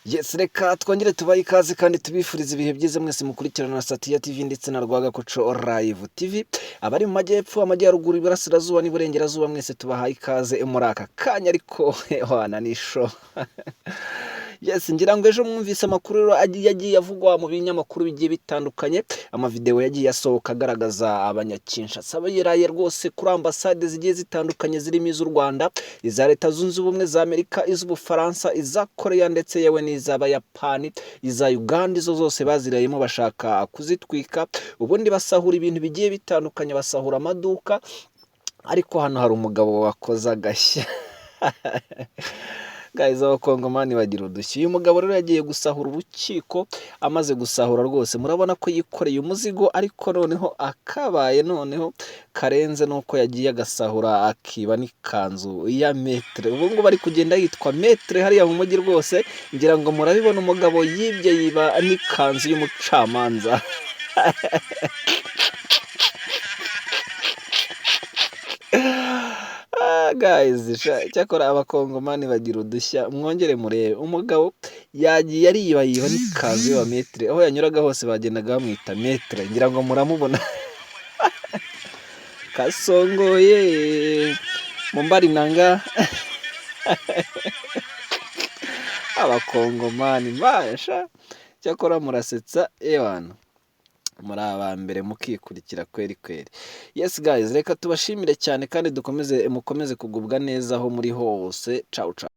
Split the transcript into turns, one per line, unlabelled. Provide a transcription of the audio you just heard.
Yes, reka twongere tubahe ikaze kandi tubifuriza ibihe byiza mwese mukurikirana na Satiya TV ndetse na Rwagakoco Live TV. Abari mu majyepfo, amajyaruguru, iburasirazuba n'iburengerazuba mwese tubahaye ikaze muri aka kanya ariko wana nisho. Yes, ngira ngo ejo mwumvise amakuru yagiye avugwa mu binyamakuru bigiye bitandukanye, amavideo yagiye asohoka agaragaza abanyakinshasa bayiraye rwose kuri ambasade zigiye zitandukanye zirimo iz'u Rwanda, iza Leta Zunze Ubumwe za Amerika, iz'Ubufaransa, iza Korea ndetse yewe n'iz'Abayapani, iza Uganda, izo zose bazirayemo bashaka kuzitwika, ubundi basahura ibintu bigiye bitandukanye, basahura amaduka, ariko hano hari umugabo wakoze agashya. Guys, abakongomani bagira udushya. Uyu mugabo rero yagiye gusahura urukiko, amaze gusahura rwose murabona ko yikoreye umuzigo, ariko noneho akabaye noneho karenze nuko yagiye agasahura akiba n'ikanzu ya metre. Ubu ngubu bari kugenda yitwa metre hariya mu mujyi rwose, ngira ngo murabibona umugabo yibye yiba n'ikanzu y'umucamanza. Guys, cyakora abakongomani bagira udushya, mwongere murebe umugabo yagiye ariba yiba n'ikanzu ya metre, aho yanyuraga hose bagendaga bamwita metre, ngira ngo muramubona. Kasongoye mumbari nanga. Abakongomani basha, cyakora murasetsa ewana, muri abambere mukikurikira kweri kweri. Yes guys, reka tubashimire cyane kandi mukomeze kugubwa neza aho muri hose. Ciao ciao.